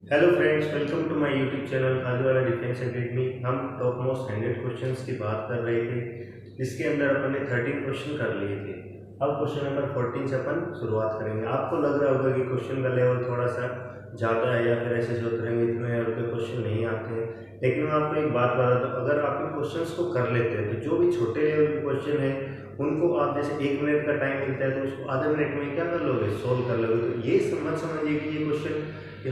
Hello friends, welcome to my YouTube channel Khaliwala defence academy. हम top most 100 questions की बात कर रहे थे, जिसके अंदर अपन ने 13 क्वेश्चन कर लिए थे। अब क्वेश्चन नंबर 14 से अपन शुरुआत करेंगे। आपको लग रहा होगा कि क्वेश्चन का लेवल थोड़ा सा ज़्यादा है या फिर ऐसे जो उतरेंगे इतने लेवल के क्वेश्चन नहीं आते हैं, लेकिन मैं आपको एक बात बता दूँ, अगर आप इन क्वेश्चन को कर लेते हैं तो जो भी छोटे लेवल के क्वेश्चन है उनको आप जैसे 1 मिनट का टाइम मिलता है तो उसको आधे मिनट में क्या कर लोगे, सोल्व कर लोगे। तो ये मत समझिए कि ये क्वेश्चन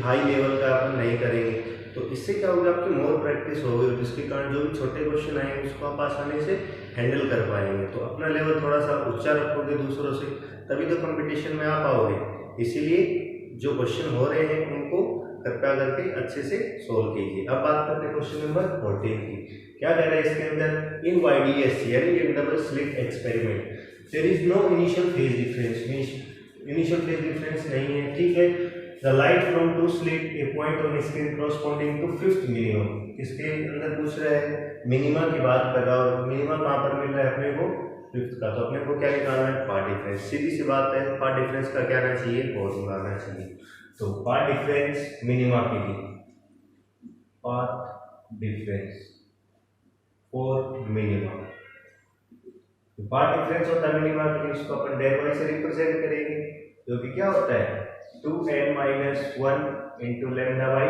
हाई लेवल का अपन नहीं करेंगे, तो इससे क्या होगा, आपकी मोर प्रैक्टिस होगी, जिसके कारण जो भी छोटे क्वेश्चन आएंगे उसको आप आसानी से हैंडल कर पाएंगे। तो अपना लेवल थोड़ा सा ऊंचा रखोगे दूसरों से, तभी तो कंपटीशन में आ पाओगे। इसीलिए जो क्वेश्चन हो रहे हैं उनको कृपया करके अच्छे से सोल्व कीजिए। अब बात करते हैं क्वेश्चन नंबर 14 की। क्या कह रहा है इसके अंदर, इन YDS यानी कि double slit experiment there is no initial phase difference, initial phase difference नहीं है, ठीक है। The light from two slit a point on screen corresponding to fifth minimum. इसके अंदर पूछ रहा है मिनिमम की बात कर रहा है, और मिनिमम कहाँ पर मिल रहा है अपने को, फिफ्थ का। तो अपने को क्या निकालना है, पार्ट डिफरेंस। सीधी सी बात है, पार्ट डिफरेंस का क्या आना चाहिए, 4 निकालना चाहिए। तो पार्ट डिफरेंस मिनिमा के लिए path difference for minima, path difference होता है मिनिमा के लिए, उसको अपन डेल वाई से रिप्रेजेंट करेंगे, जो कि क्या होता है 2n-1 इंटू लैम्डा बाई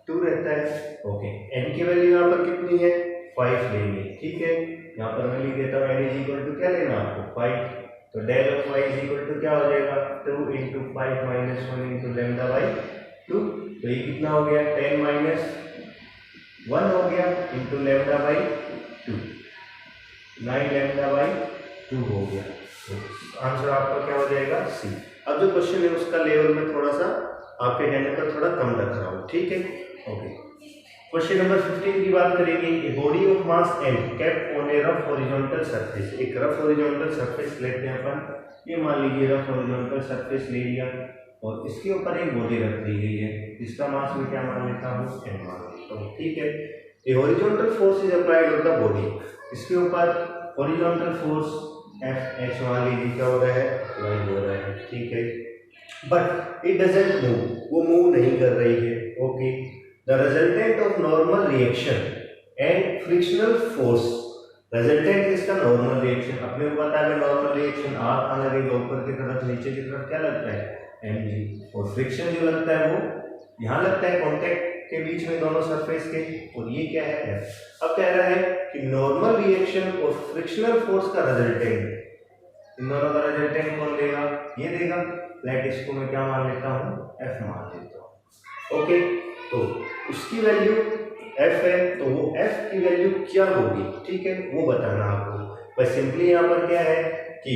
2 रहता है। ओके, n की वैल्यू यहाँ पर कितनी है, 5 लेंगे, ठीक है। यहाँ पर मैं लिख देता हूँ n इज इक्वल टू क्या लेना आपको, 5। तो del of y is equal to क्या हो जाएगा, 2 into 5 minus 1 into lambda by 2। तो ये कितना हो गया, 10 माइनस 1 हो गया into lambda by 2, 9 lambda by 2 हो गया। तो आंसर आपका क्या हो जाएगा, सी। अब जो क्वेश्चन है उसका लेवल में थोड़ा सा आपके कहने पर थोड़ा कम रख रहा हूँ, ठीक है। ओके, क्वेश्चन नंबर 15 की बात करेंगे। A body of mass m kept on A rough horizontal surface. एक रफ हॉरिजॉन्टल सरफेस लेते हैं अपन, ये मान लीजिए रफ हॉरिजॉन्टल सरफेस ले लिया, और इसके ऊपर एक बॉडी रख दी गई है, इसका मास में क्या मान लेता हूँ, m मान लेता हूँ, ठीक है। ए horizontal force is applied on the body, इसके ऊपर हॉरिजॉन्टल फोर्स F मान लीजिए क्या हो रहा है, अप्लाई हो रहा है, ठीक है। बट इट डजंट मूव, वो मूव नहीं कर रही है, okay. The resultant of normal reaction and frictional force, resultant इसका नॉर्मल रिएक्शन, अपने को पता है नॉर्मल रिएक्शन R कहाँ लगेगा, ऊपर की तरफ, नीचे की तरफ क्या लगता है, mg, और फ्रिक्शन जो लगता है वो यहाँ लगता है कॉन्टेक्ट के बीच में दोनों सरफेस के, और ये क्या है, F। अब कह रहा है कि नॉर्मल रिएक्शन और फ्रिक्शनल फोर्स का रिजल्टेंट, इन दोनों का रिजल्टेंट कौन देगा, ये देगा। लेट इसको मैं क्या मान लेता हूँ, F मान लेता हूँ, ओके। तो उसकी वैल्यू F है, तो वो F की वैल्यू क्या होगी, ठीक है, वो बताना आपको। बस सिंपली यहाँ पर क्या है कि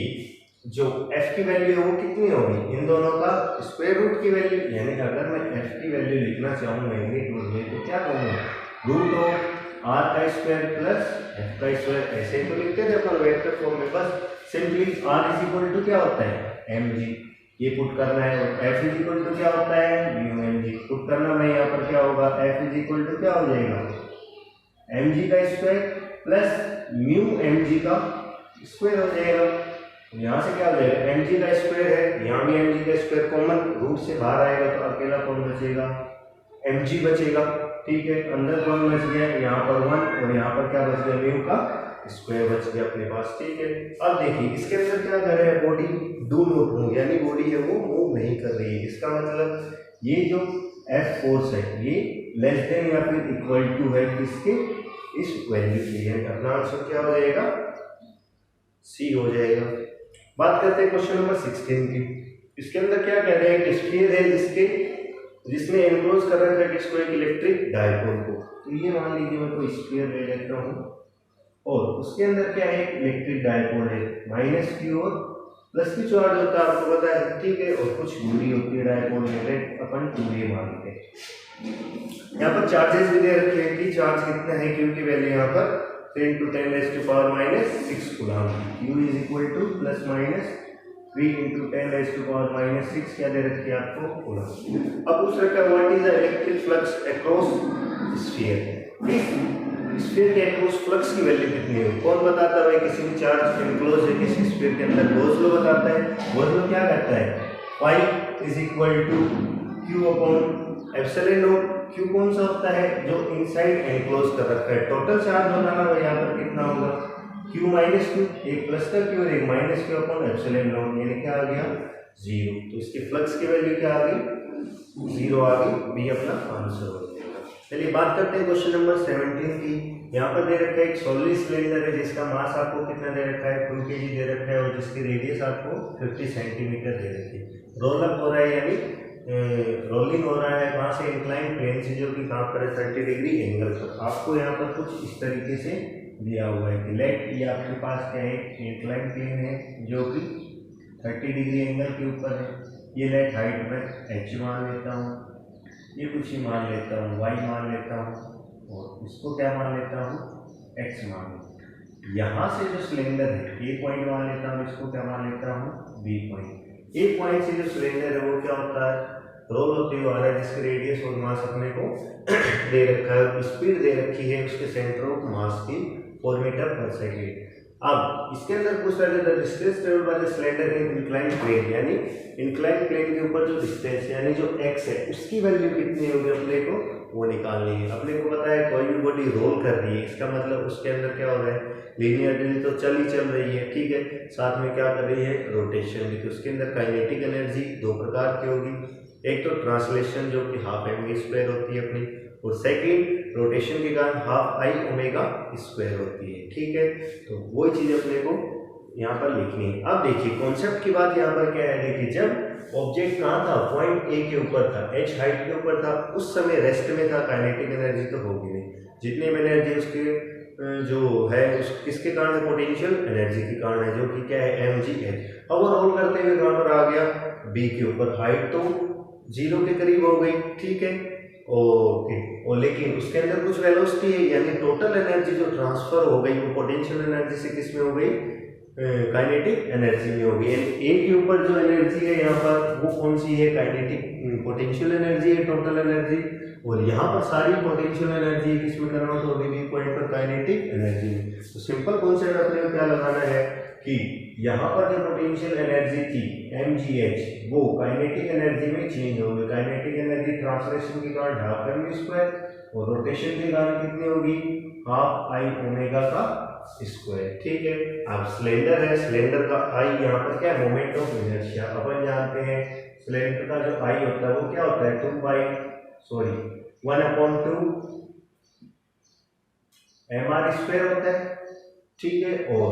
जो F की वैल्यू है वो कितनी होगी, इन दोनों का स्क्वायर रूट की वैल्यू, यानी अगर मैं F की वैल्यू लिखना चाहूँ मैग्नीट्यूड में, तो क्या करूँगा, रूट ऑफ R का स्क्वायर प्लस F का स्क्वायर, ऐसे तो लिखते थे अपन वेक्टर फॉर्म में। बस simply R is equal to क्या होता है, mg, ये पुट करना है, और F इज इक्वल टू क्या होता है, म्यू mg पुट करना। मैं यहाँ पर क्या होगा, F इज इक्वल टू क्या हो जाएगा, mg का स्क्वायर प्लस म्यू mg का स्क्वायर हो जाएगा। यहाँ से क्या हो जाएगा, mg का स्क्वायर है, यहाँ भी mg का स्क्वायर कॉमन, रूट से बाहर आएगा तो अकेला कौन बचेगा, mg बचेगा, ठीक है। अंदर कौन बच गया, यहाँ पर 1, और यहाँ पर क्या बच गया, म्यू का स्क्वायर बच गया अपने पास, ठीक है। अब देखिए इसके अंदर क्या कर रहे हैं, बॉडी डू नॉट मूव, यानी बॉडी है वो मूव नहीं कर रही है। इसका मतलब ये जो F फोर्स है ये लेस देन या फिर इक्वल टू है किसके, इस वैल्यू के, यानी अपना आंसर क्या हो जाएगा, सी हो जाएगा। बात करते हैं क्वेश्चन नंबर 16 की। इसके अंदर क्या कह रहे हैं कि स्फीयर है जिसमें एनक्लोज कर रखा है इसको, एक इलेक्ट्रिक डायपोल को। तो ये मान लीजिए मैं कोई स्फीयर ले लेता हूँ, और उसके अंदर क्या है, इलेक्ट्रिक डायपोल है, माइनस की और प्लस की चार्ज होता है, आपको पता है, ठीक है। और कुछ दूरी होती है डायपोल में, अपन 2a मानते हैं। यहाँ पर चार्जेस भी दे रखे हैं कि चार्ज कितना है, क्यू की वैल्यू यहाँ पर 10 × 10⁻⁻6 coulomb, q is equal two plus minus 3 × 10⁻⁻6 क्या दे रखी है आपको, कूलम। अब पूछ रखा है what is the electric flux across sphere, sphere के अक्रॉस फ्लक्स की वैल्यू कितनी है, कौन बताता है, किसी भी चार्ज एनक्लोज है किसी स्फीयर के अंदर, गोसलो बताता है। गोसलो क्या कहता है, phi is equal to q upon epsilon not q कौन सा होता है जो इनसाइड एनक्लोज कर रखा है, टोटल चार्ज होगा ना वो यहाँ पर कितना होगा क्यू माइनस क्यू, एक प्लस का क्यू और एक minus Q upon epsilon not, यानी क्या आ गया 0। तो इसकी फ्लक्स की वैल्यू क्या आ गई 0 आ गई, बी अपना आंसर हो जाएगा। चलिए बात करते हैं क्वेश्चन नंबर 17 की। यहाँ पर दे रखा है एक सोलिड सिलेंडर है जिसका मास आपको कितना दे रखा है 2 kg दे रखा है और जिसकी रेडियस आपको 50 सेंटीमीटर दे रखी है। रोल अप हो रहा है यानी रोलिंग हो रहा है वहाँ से इंक्लाइन प्लेन से जो कि कहाँ पर है 30 डिग्री एंगल पर। आपको यहाँ पर कुछ इस तरीके से दिया हुआ है कि लेट ये आपके पास क्या है इंक्लाइन प्लेन है जो कि 30 डिग्री एंगल के ऊपर है। ये लेट हाइट में h मान लेता हूँ, ये कुछ ही मान लेता हूँ y मान लेता हूँ और इसको क्या मान लेता हूँ x मान लेता हूँ। यहाँ से जो सिलेंडर है a पॉइंट मान लेता हूँ, इसको क्या मान लेता हूँ b पॉइंट। a पॉइंट से जो सिलेंडर है वो क्या होता है रोल होते हुए आ रहा है जिसकी रेडियस और मास अपने को दे रखा है, स्पीड दे रखी है उसके सेंटर ऑफ मास की 4 मीटर पर सेकेंड। अब इसके अंदर पूछ रहा है distance travel by the cylinder in incline plane, यानी इंक्लाइन प्लेन के ऊपर जो डिस्टेंस यानी जो x है उसकी वैल्यू कितनी होगी अपने को वो निकालनी है। अपने को पता है कोई भी बॉडी रोल कर रही है इसका मतलब उसके अंदर क्या हो रहा है लीनियरली तो चल रही है, ठीक है, साथ में क्या कर रही है रोटेशन भी। तो उसके अंदर काइनेटिक एनर्जी दो प्रकार की होगी, एक तो ट्रांसलेशन जो कि हाफ mv स्क्वायर होती है अपनी, और सेकंड रोटेशन के कारण हाफ आई ओमेगा स्क्वायर होती है, ठीक है। तो वही चीज़ अपने को यहाँ पर लिखनी है। अब देखिए कॉन्सेप्ट की बात यहाँ पर क्या है, देखिए जब ऑब्जेक्ट कहाँ था पॉइंट ए के ऊपर था, h हाइट के ऊपर था, उस समय रेस्ट में था, काइनेटिक एनर्जी तो होगी नहीं, जितनी भी एनर्जी उसके जो है उस किसके कारण है पोटेंशियल एनर्जी के कारण है जो कि क्या है mgh। अब वो रोल करते हुए कहाँ पर आ गया b के ऊपर, हाइट तो 0 के करीब हो गई, ठीक है ओके, और लेकिन उसके अंदर कुछ वेलोसिटी है यानी टोटल एनर्जी जो ट्रांसफर हो गई वो पोटेंशियल एनर्जी से किस में हो गई काइनेटिक एनर्जी में हो गई। यानी ए के ऊपर जो एनर्जी है यहाँ पर वो कौन सी है काइनेटिक पोटेंशियल एनर्जी है टोटल एनर्जी, और यहाँ पर सारी पोटेंशियल एनर्जी किस में करना तो अभी भी पॉइंट पर काइनेटिक एनर्जी में। तो सिंपल कॉन्सेप्ट अपने को क्या लगाना है कि यहाँ पर जो पोटेंशियल एनर्जी थी mgh वो काइनेटिक एनर्जी में चेंज हो गई। काइनेटिक एनर्जी ट्रांसलेशन के कारण हाफ mv स्क्वायर और रोटेशन के कारण कितनी होगी हाफ आई ओमेगा का स्क्वायर, ठीक है। अब सिलेंडर है, सिलेंडर का आई यहाँ पर क्या है मोमेंट ऑफ इनर्शिया। अपन जानते हैं सिलेंडर का जो आई होता है वो क्या होता है 1/2 mr स्क्वायर होता है, ठीक है, और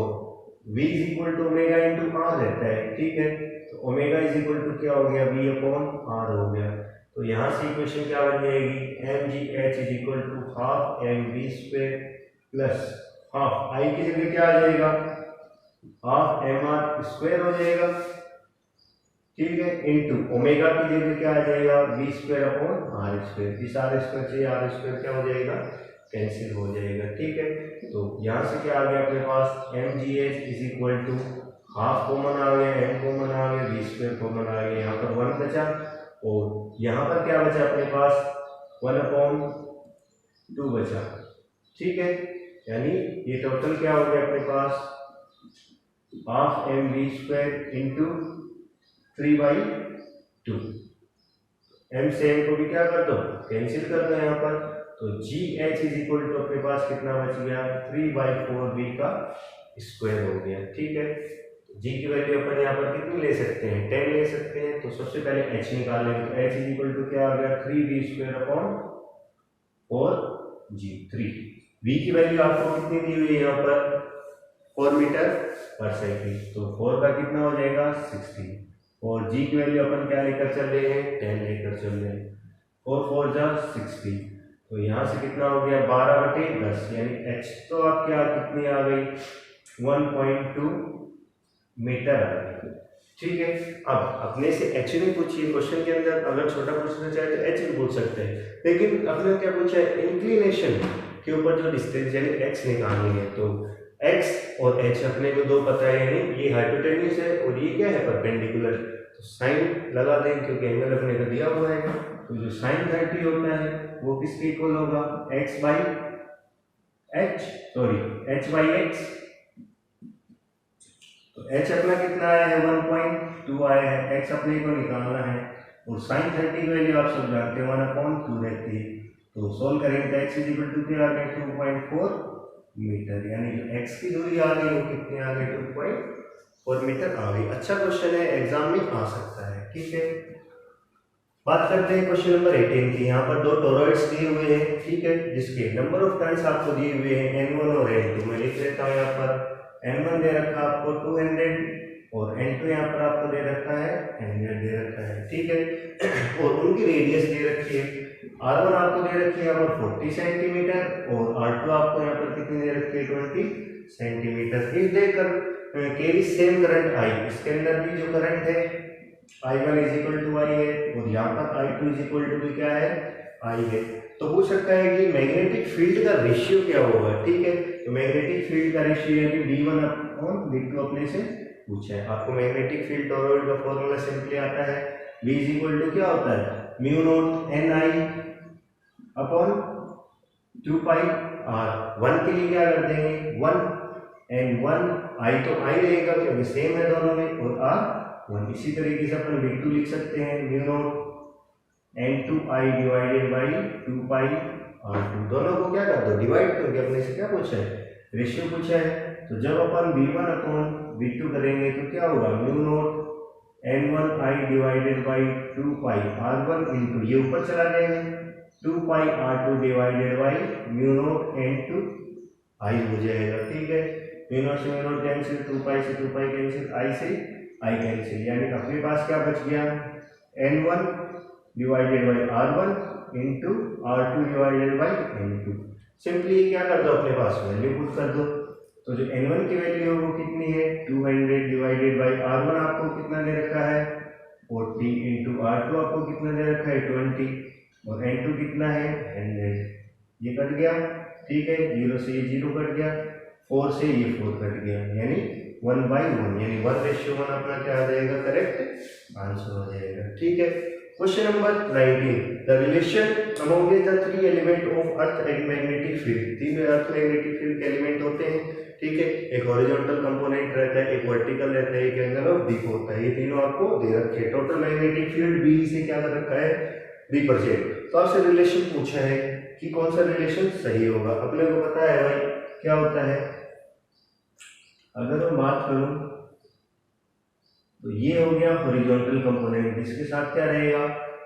v is equal to omega into R रहता है, ठीक है। तो ओमेगा इज इक्वल टू क्या हो गया v अपॉन आर हो गया। तो यहाँ से इक्वेशन क्या बन जाएगी mgh is equal to half mv square plus half I की जगह क्या आ जाएगा हाफ mr स्क्वायर हो जाएगा, ठीक है, इंटू ओमेगा की जगह क्या आ जाएगा v square upon R square. इस आर स्क्वायर से आर स्क्वायर क्या हो जाएगा कैंसिल हो जाएगा, ठीक है। तो यहाँ से क्या आ गया अपने पास mgh is equal to half common आ गया m कॉमन आ गया v स्क्वायर कॉमन आ गया, यहाँ पर 1 बचा और यहाँ पर क्या बचा अपने पास 1/2 बचा, ठीक है। यानी ये टोटल क्या हो गया अपने पास half mv square into 3/2। m से m को भी क्या कर दो कैंसिल कर दो यहाँ पर, तो gh इज इक्वल टू अपने पास कितना बच गया 3/4v का स्क्वायर हो गया, ठीक है। g की वैल्यू अपन यहाँ पर कितनी ले सकते हैं 10 ले सकते हैं। तो सबसे पहले h निकालेंगे तो h इज इक्वल टू क्या आ गया 3v square upon 4g 3। v की वैल्यू आपको कितनी दी हुई है यहाँ पर 4 मीटर पर सेकेंड, तो 4 का कितना हो जाएगा 16 और g की वैल्यू अपन क्या लेकर चल रहे हैं 10 लेकर चल रहे हैं, 4 4 जा 16। तो यहाँ से कितना हो गया 12/10 यानी h तो आपके यहाँ कितनी आ गई 1.2 मीटर आ गई, ठीक है। अब अपने से h नहीं पूछिए क्वेश्चन के अंदर, अगर छोटा पूछना चाहे तो h भी पूछ सकते हैं, लेकिन अपने क्या पूछा है इंक्लिनेशन के ऊपर जो डिस्टेंस यानी x निकालनी है। तो x और h अपने को दो पता है यानी ये हाइपोटेन्यूज है और ये क्या है परपेंडिकुलर, तो साइन लगा दें क्योंकि एंगल अपने को दिया हुआ है। तो जो साइन 30 होता है वो किसके इक्वल होगा h बाई x। तो h अपना कितना आया है 1.2 आया है, x अपने को निकालना है और साइन 30 की वैल्यू आप सब जानते हैं 1/2 रहती है। तो सोल्व करेंगे तो x इज इक्वल टू क्या आ गया 2.4 मीटर, यानी जो x की दूरी आ गई वो कितनी आ गई 2.4 मीटर आ गई। अच्छा क्वेश्चन है, एग्जाम में आ सकता है। ठीक है, बात करते हैं क्वेश्चन नंबर 18 की। यहाँ पर दो टोरॉइड्स दिए हुए हैं, ठीक है, जिसके नंबर ऑफ टर्न्स आपको दिए हुए हैं n1 और n2। मैं लिख देता हूँ यहाँ पर n1 दे रखा है आपको 200 और n2 यहाँ पर आपको दे रखा है 100 दे रखा है। ठीक है, और उनकी रेडियस दे रखी है, r1 आपको दे रखी है यहाँ पर 40 सेंटीमीटर और r2 आपको यहाँ पर कितनी दे रखी है 20 सेंटीमीटर। इस देकर कैरी सेम करंट I, इसके अंदर भी जो करंट है I1 is equal to I है और यहाँ पर I2 इज इक्वल टू भी क्या है I है। तो पूछ सकता है कि मैग्नेटिक फील्ड का रेशियो क्या होगा। ठीक है, तो मैग्नेटिक फील्ड का रेशियो है कि V1 अपॉन V2 अपने से पूछा है। आपको मैग्नेटिक फील्ड टॉरॉइड का फॉर्मूला सिंपली आता है, V इज इक्वल टू क्या होता है म्यू नॉट Ni अपॉन 2 पाई r। 1 के लिए क्या कर देंगे 1 एंड 1 I तो I रहेगा क्योंकि सेम है दोनों में, और r 1। इसी तरीके से अपन V2 लिख सकते हैं mu naught N2I divided by 2 pi r2। दोनों को क्या कर दो डिवाइड, क्योंकि अपने से क्या पूछा है रेशियो पूछा है। तो जब अपन V1 अपॉन V2 करेंगे तो क्या होगा mu naught N1I divided by 2 pi r1 into ये ऊपर चला जाएगा 2 पाई r2 divided by mu naught N2I हो जाएगा। ठीक है, म्यू नॉट से म्यू नॉट कैंसिल, 2 पाई से 2 पाई कैंसिल, I से I कैंसिल, यानी अपने पास क्या बच गया N1 divided by R1 into R2 divided by N2। Simply क्या कर दो अपने पास वैल्यू पुट कर दो। तो जो N1 की वैल्यू है वो कितनी है 200 डिवाइडेड बाई R1 आपको कितना दे रखा है 40 इंटू R2 आपको कितना दे रखा है 20 और N2 कितना है 100। ये कट गया, ठीक है, 0 से ये 0 कट गया, 4 से ये 4 कट गया, यानी 1/1, यानी 1:1 अपना क्या आ जाएगा करेक्ट आंसर हो जाएगा। ठीक है, question number 19, the relation among the 3 element of earth and magnetic field. तीन अर्थ मैग्नेटिक फील्ड के एलिमेंट होते हैं, ठीक है, एक हॉरिजॉन्टल कंपोनेंट रहता है, एक वर्टिकल रहता है, एक एंगल ऑफ डीप होता है। ये तीनों आपको दे रखे हैं। टोटल मैग्नेटिक फील्ड बी से क्या कर रखा है B%। तो आपसे रिलेशन पूछा है कि कौन सा रिलेशन सही होगा। अपने को पता है भाई क्या होता है, अगर मैं बात करूं तो ये हो गया हॉरिजॉन्टल कंपोनेंट, जिसके साथ क्या रहेगा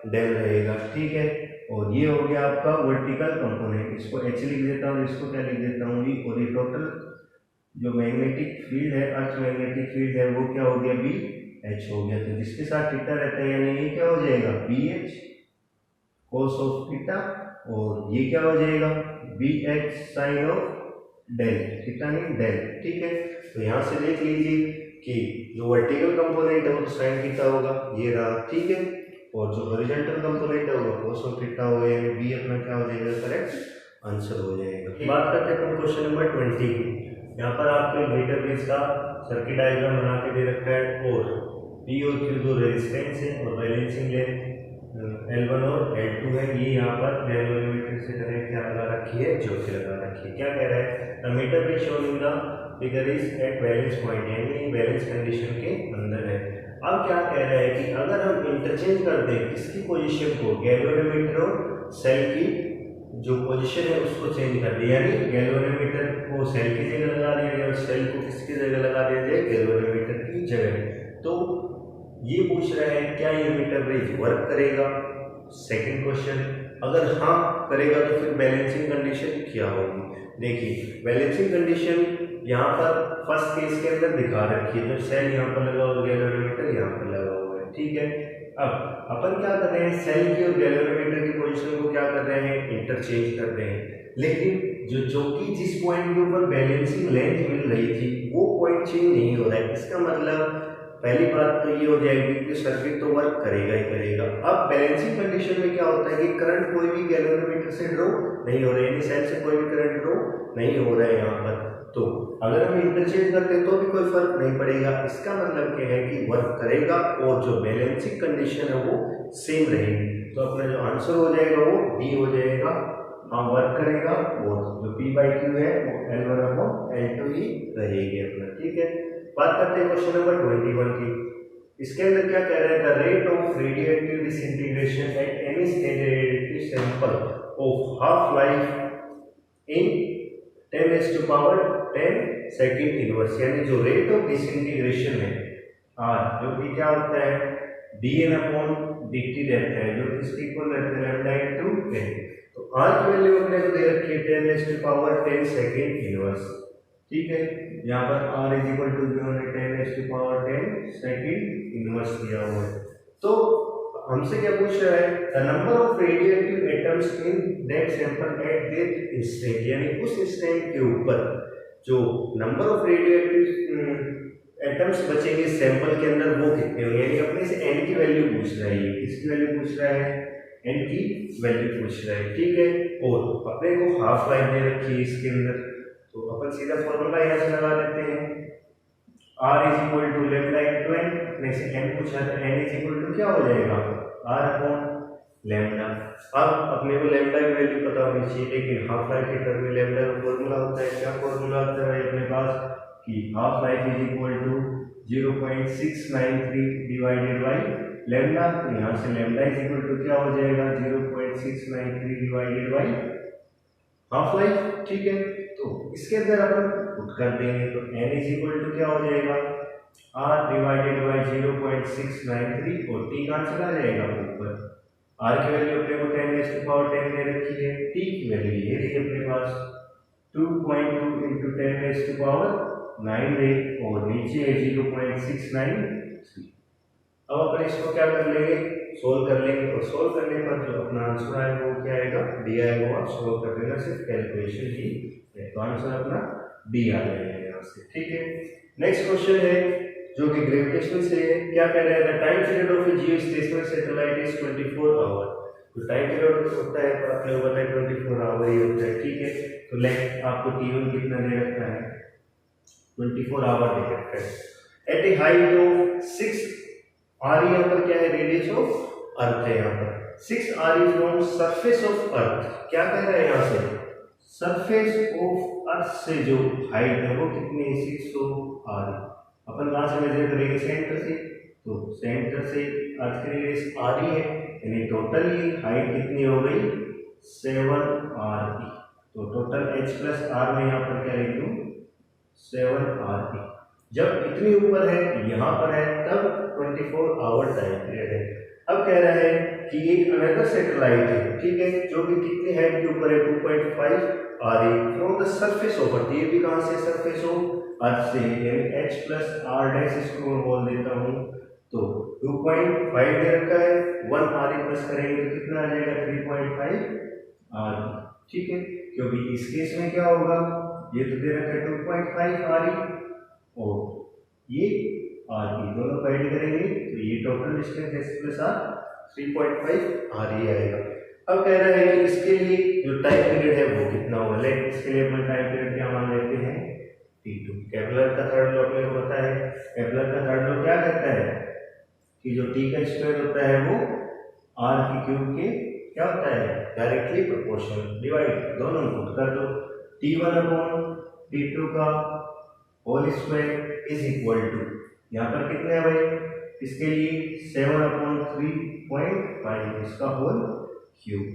डेल रहेगा। ठीक है, और ये हो गया आपका वर्टिकल कंपोनेंट, इसको H लिख देता हूँ, इसको क्या लिख देता हूँ V। और ये टोटल जो मैग्नेटिक फील्ड है अर्थ मैग्नेटिक फील्ड है वो क्या हो गया BH हो गया। तो जिसके साथ थीटा रहता है यानी ये क्या हो जाएगा BH cos ऑफ थीटा, और ये क्या हो जाएगा BH sine of del, theta नहीं डेल। ठीक है, तो यहाँ से देख लीजिए कि जो वर्टिकल कंपोनेंट है वो तो साइन थीटा होगा, ये रहा। ठीक है, और जो हॉरिजॉन्टल कंपोनेंट है वो cos ऑफ थीटा होगा, यानी बी अपना क्या हो जाएगा करेक्ट आंसर हो जाएगा। बात करते हैं क्वेश्चन नंबर 20 की। यहाँ पर आपको एक मीटर बेस का सर्किट डायग्राम बना के दे रखा है, और P और Q दो रेजिस्टेंस है और बैलेंसिंग लेंथ L1 और L2 है। ये यहाँ पर गैल्वेनोमीटर से कनेक्ट क्या लगा रखी है ज्योति लगा रखी है। क्या कह रहा है the meter base shown in the figure is at balance point, यानी बैलेंस कंडीशन के अंदर है। अब क्या कह रहा है कि अगर हम इंटरचेंज कर दें किसकी पोजीशन को, गैल्वेनोमीटर और सेल की जो पोजीशन है उसको चेंज कर दिया, यानी गैल्वेनोमीटर को सेल की जगह लगा दिया जाए और सेल को किसकी जगह लगा दिया जाए गैल्वेनोमीटर की जगह। तो ये पूछ रहा है क्या ये मीटर बेस वर्क करेगा। सेकंड क्वेश्चन, अगर हाँ करेगा तो फिर बैलेंसिंग कंडीशन क्या होगी। देखिए बैलेंसिंग कंडीशन यहाँ पर फर्स्ट केस के अंदर दिखा रखी है, जो सेल यहाँ पर लगा हुआ है गैल्वेनोमीटर यहाँ पर लगा हुआ है। ठीक है, अब अपन क्या कर रहे हैं सेल की और गैल्वेनोमीटर की पोजीशन को क्या कर रहे हैं इंटरचेंज कर रहे हैं, लेकिन जो चौकी जिस पॉइंट के ऊपर बैलेंसिंग लेंथ मिल रही थी वो पॉइंट चेंज नहीं हो रहा है। इसका मतलब पहली बात तो ये हो जाएगी कि सर्किट तो वर्क करेगा ही करेगा। अब बैलेंसिंग कंडीशन में क्या होता है कि करंट कोई भी गैल्वेनोमीटर से ड्रॉ नहीं हो रहा है, यानी सेल से कोई भी करंट ड्रॉ नहीं हो रहा है यहाँ पर। तो अगर हम इंटरचेंज करते हैं तो भी कोई फर्क नहीं पड़ेगा। इसका मतलब क्या है कि वर्क करेगा और जो बैलेंसिंग कंडीशन है वो सेम रहेगी। तो अपना जो आंसर हो जाएगा वो डी हो जाएगा, हाँ वर्क करेगा, और जो P/Q है वो L1/L2 ही रहेगी अपना। ठीक है, बात करते हैं क्वेश्चन नंबर 21 की। इसके अंदर क्या कह रहा है, the rate of radioactive disintegration at any standard sample of half life in 10⁻10 second inverse, यानी जो रेट ऑफ डिसइंटीग्रेशन है आर, जो कि क्या होता है dn/dt रहता है, जो किसके इक्वल रहता है लैम्डा इनटू 10। तो आर की वैल्यू अपने को दे रखी है 10⁻10 सेकेंड इनवर्स, ठीक है। यहाँ पर r is equal to 10⁻10 second inverse दिया हुआ है। तो हमसे क्या पूछ रहा है, the number of radioactive atoms in that sample at that instant, यानी उस इंस्टेंट के ऊपर जो नंबर ऑफ रेडियोएक्टिव एटम्स बचेंगे सैंपल के अंदर वो कितने होंगे, यानी अपने से n की वैल्यू पूछ रहा है, ये किसकी वैल्यू पूछ रहा है, n की वैल्यू पूछ रहा है, ठीक है। और अपने को हाफ लाइफ दे रखी है इसके अंदर, तो अपन सीधा फॉर्मूला यहाँ से लगा देते हैं, r is equal to lambda into n, अपने से n पूछा था, n इज इक्वल टू क्या हो जाएगा r अपॉन लैम्डा। अब अपने को लैम्डा की वैल्यू पता होनी चाहिए, लेकिन हाफ लाइफ के टर्म में लैम्डा का फॉर्मूला होता है, क्या फॉर्मूला होता है अपने पास कि half life is equal to 0.693 divided by lambda, तो यहाँ से लैम्डा इज इक्वल टू क्या हो जाएगा 0.693 डिवाइडेड बाई हाफ लाइफ, ठीक है। तो इसके अंदर अपन पुट कर देंगे, तो n इज इक्वल टू क्या हो जाएगा r डिवाइडेड बाई 0.693, और t कहाँ चला जाएगा ऊपर, r की वैल्यू अपने को 10⁻10 दे रखी है, t की वैल्यू ये रही अपने पास 2.2 इंटू 10⁻9 है, और नीचे है 0.693। अब अपन इसको क्या कर लेंगे, सोल्व कर लेंगे, और सोल्व करने पर जो अपना आंसर आएगा वो क्या आएगा, डी आएगा। आप सोल्व कर लेना, सिर्फ कैलकुलेशन ही है, तो आंसर अपना डी आ जाएगा यहाँ से, ठीक है। नेक्स्ट क्वेश्चन है जो कि ग्रेविटेशन से है, क्या कह रहा है, the time period of a geostationary satellite is 24 hour. तो टाइम पीरियड होता है पर अपने को पता है 24 आवर ही होता है, ठीक है। तो लेंथ आपको t1 कितना दे रखा है 24 आवर दे रखा है। At a height of 6 r, यहाँ पर क्या है, रेडियस ऑफ अर्थ है, यहाँ पर 6 r फ्रॉम सरफेस ऑफ अर्थ, क्या कह रहा है यहाँ से, सरफेस ऑफ अर्थ से जो हाइट है वो कितनी है 600 r। अपन कहाँ से मेजर करेंगे, सेंटर से, तो सेंटर से अर्थ की रेडियस r ही है, यानी टोटल हाइट कितनी हो गई 7r। तो टोटल h प्लस r में यहाँ पर क्या लिख दूँ 7r। जब इतनी ऊपर है यहाँ पर है तब 24 आवर टाइम पीरियड है। अब कह रहा है कि एक अनदर सैटेलाइट है, ठीक है, जो कि कितनी हाइट के ऊपर है 2.5 r from the surface of अर्थ, ये भी कहाँ से सरफेस ऑफ अर्थ से, यानी h प्लस r डैश इसको मैं बोल देता हूँ। तो 2.5 दे रखा है, 1 r प्लस करेंगे तो कितना आ जाएगा 3.5 r, ठीक है। क्योंकि इस केस में क्या होगा, ये तो दे रखा है 2.5 r और ये r दोनों को ऐड करेंगे तो ये total distance h plus r 3.5 r ही आएगा। अब कह रहा है कि इसके लिए जो टाइम पीरियड है वो कितना होगा, लेकिन इसके लिए अपन टाइम पीरियड क्या मान लेते हैं t2। केपलर का थर्ड लॉ अपने को पता है, केपलर का थर्ड लॉ क्या कहता है कि जो t का स्क्वायर होता है वो r की क्यूब के क्या होता है डायरेक्टली प्रोपोर्शनल, डिवाइड दोनों को कर दो, t1 अपॉन t2 का whole square is equal to, यहाँ पर कितने है भाई, इसके लिए 7/3.5 इसका होल क्यूब।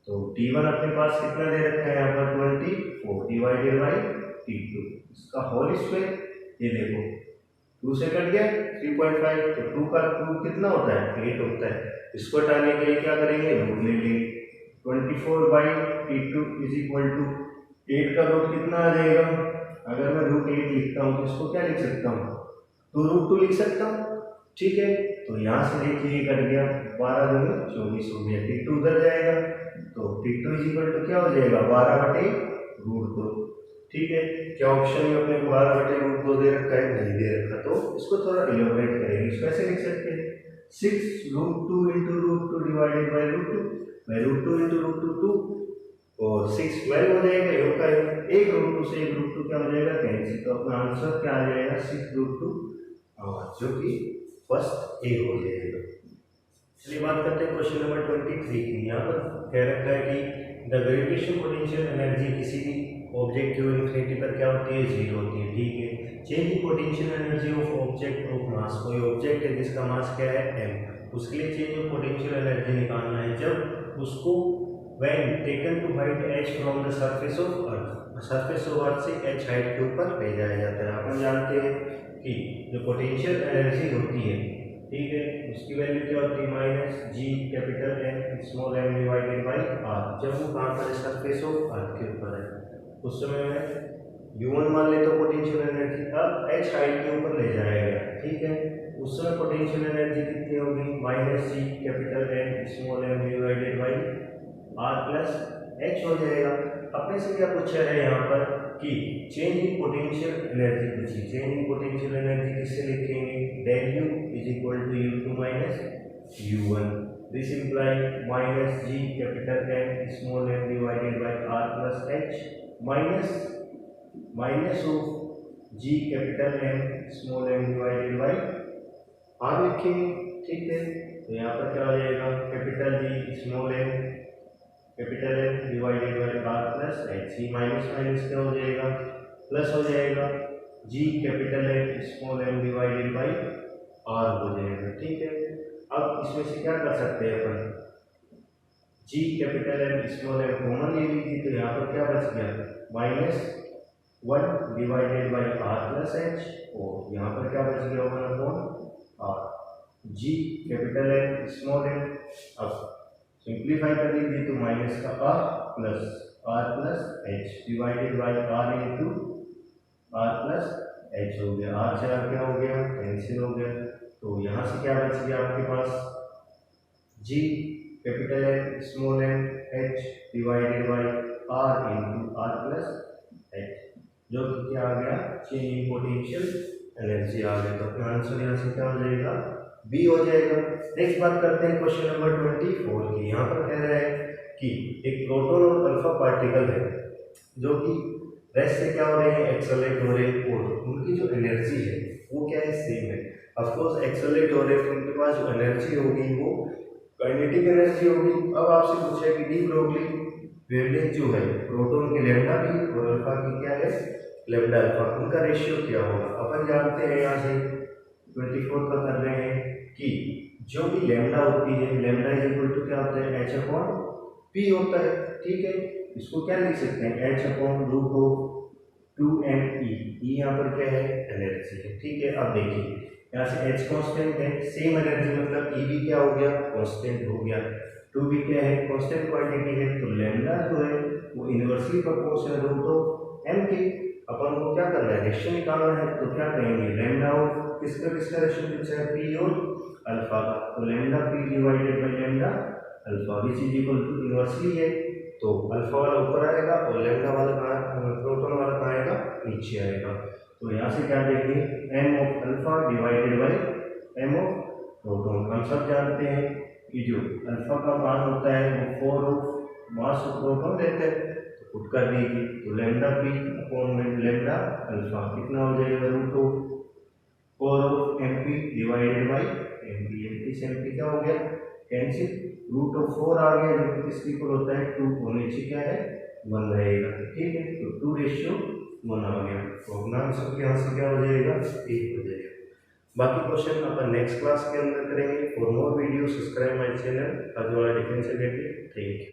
तो t1 अपने पास कितना दे रखा है यहाँ पर 24 डिवाइडेड बाई t2 इसका होल स्क्वायर, ये देखो 2 से कट गया 3.5, तो 2 का क्यूब कितना होता है 8 होता है। इसको हटाने के लिए क्या करेंगे, रूट ले लेंगे, 24/t2 इज इक्वल टू 8 का रूट कितना आ जाएगा, अगर मैं रूट 8 लिखता हूँ तो इसको क्या लिख सकता हूँ 2√2 लिख सकता हूँ, ठीक है। तो यहाँ से देखिए कट गया 12 दूनी 24 हो गया, t2 उधर जाएगा तो t2 इज इक्वल टू क्या हो जाएगा 12/√2, ठीक है। क्या ऑप्शन में अपने को 12/√2 दे रखा है, नहीं दे रखा, तो इसको थोड़ा इलेबोरेट करेंगे। इसको ऐसे लिख सकते हैं 6√2 इंटू √2 डिवाइडेड बाई √2, √2 इंटू √2 2 और 6 12 हो जाएगा, योग का एक √2 से एक √2 क्या हो जाएगा कैंसिल, तो अपना आंसर क्या आ जाएगा 6√2 जो कि फर्स्ट ए हो जाएगा। चलिए बात करते हैं क्वेश्चन नंबर 23 की। यहाँ पर कह रखा है कि द ग्रेविटेशन पोटेंशियल एनर्जी किसी भी ऑब्जेक्ट की इन्फिनिटी पर क्या होती है, जीरो होती है, ठीक है। Change in potential energy of object of mass, कोई ऑब्जेक्ट है जिसका मास क्या है m, उसके लिए चेंज इन पोटेंशियल एनर्जी निकालना है जब उसको when taken to height h from the surface of earth, surface of earth से h हाइट के ऊपर ले जाया जाता है। अपन जानते हैं कि जो पोटेंशियल एनर्जी होती है, ठीक है, उसकी वैल्यू क्या होती है, minus G capital N small M divided by R, जब वो कहाँ पर सरफेस ऑफ अर्थ के ऊपर है, उस समय में u1 मान ले तो पोटेंशियल एनर्जी अब h हाइट के ऊपर ले जाया गया, ठीक है, उस समय पोटेंशियल एनर्जी कितनी होगी, minus G capital N small M divided by R plus h हो जाएगा। अपने से क्या पूछा है यहाँ पर कि चेंज इन पोटेंशियल एनर्जी पूछी, चेंज इन पोटेंशियल एनर्जी किससे लिखेंगे, del u is equal to u2 minus u1, this imply minus G capital N small M divided by R plus h minus of G capital M small M divided by R लिखेंगे, ठीक है। तो यहाँ पर क्या हो जाएगा, capital G small M capital M divided by R plus H, minus minus क्या हो जाएगा, प्लस हो जाएगा, G capital M small M divided by R हो जाएगा, ठीक है। अब इसमें से क्या कर सकते हैं अपन, G capital M small M common ले लीजिए, तो यहाँ पर क्या बच गया, minus 1 divided by R plus H, और यहाँ पर क्या बच गया, 1 upon R, G capital M small M, अब सिंप्लीफाई कर लीजिए तो माइनस का R plus H divided by R into R plus H हो गया, आर से आर क्या हो गया, कैंसिल हो गया, तो यहाँ से क्या बच गया आपके पास, G capital M small M H divided by R into R plus H, जो कि क्या आ गया, चेंज इन पोटेंशियल एनर्जी आ गया। तो अपना आंसर यहाँ से क्या हो जाएगा, बी हो जाएगा। नेक्स्ट बात करते हैं क्वेश्चन नंबर 24 की। यहाँ पर कह रहा है कि एक प्रोटॉन और अल्फा पार्टिकल है जो कि रेस्ट से क्या हो रहे हैं, एक्सेलरेट हो रहे हैं, और उनकी जो एनर्जी है वो क्या है, सेम है। ऑफकोर्स एक्सेलरेट हो रहे हैं तो उनके पास जो एनर्जी होगी वो काइनेटिक एनर्जी होगी। अब आपसे पूछा है कि डी ब्रोगली वेवलेंथ जो है प्रोटॉन के लैम्डा बी और अल्फा की क्या है, लैम्डा अल्फा, उनका रेशियो क्या होगा। अपन जानते हैं यहाँ से 24 का कर रहे हैं कि जो भी लैम्डा होती है, लैम्डा इज इक्वल टू क्या होता है, एच अपॉन पी होता है, ठीक है। इसको क्या लिख सकते हैं, H upon root of 2m E, यहाँ पर क्या है, एनर्जी है, ठीक है। अब देखिए यहाँ से h कांस्टेंट है, सेम एनर्जी मतलब E भी क्या हो गया, कांस्टेंट हो गया, 2 भी क्या है, कांस्टेंट क्वांटिटी है, तो लैम्डा जो है वो inversely proportional root of m के। अपन को क्या करना है, रेशियो निकालना है, तो क्या कहेंगे, लैम्डा ऑफ किसका रेशियो पूछा है, पी और अल्फा का, तो lambda P divided by lambda alpha which is equal to inversely है, तो अल्फा वाला ऊपर आएगा और लैम्डा वाला कहाँ, प्रोटॉन वाला कहाँ आएगा, नीचे आएगा। तो यहाँ से क्या देखेंगे, M of alpha divided by M of proton. हम सब जानते हैं कि जो अल्फा का मान होता है वो 4 ऑफ मास ऑफ प्रोटॉन देते हैं, तो पुट कर दीजिए, तो लैम्डा पी अपॉन में लैम्डा अल्फा कितना हो जाएगा, root of 4 of M P divided by M P से एम पी क्या हो गया, कैंसिल, रूट ऑफ 4 आ गया जो कि किसके इक्वल होता है, 2, और नीचे क्या है, 1 रहेगा, ठीक है। तो 2:1 आ गया, तो अपना आंसर यहाँ से क्या हो जाएगा, 1 हो जाएगा। बाकी क्वेश्चन अपन नेक्स्ट क्लास के अंदर करेंगे। For more video subscribe my channel Ajwala defence related. Thank you.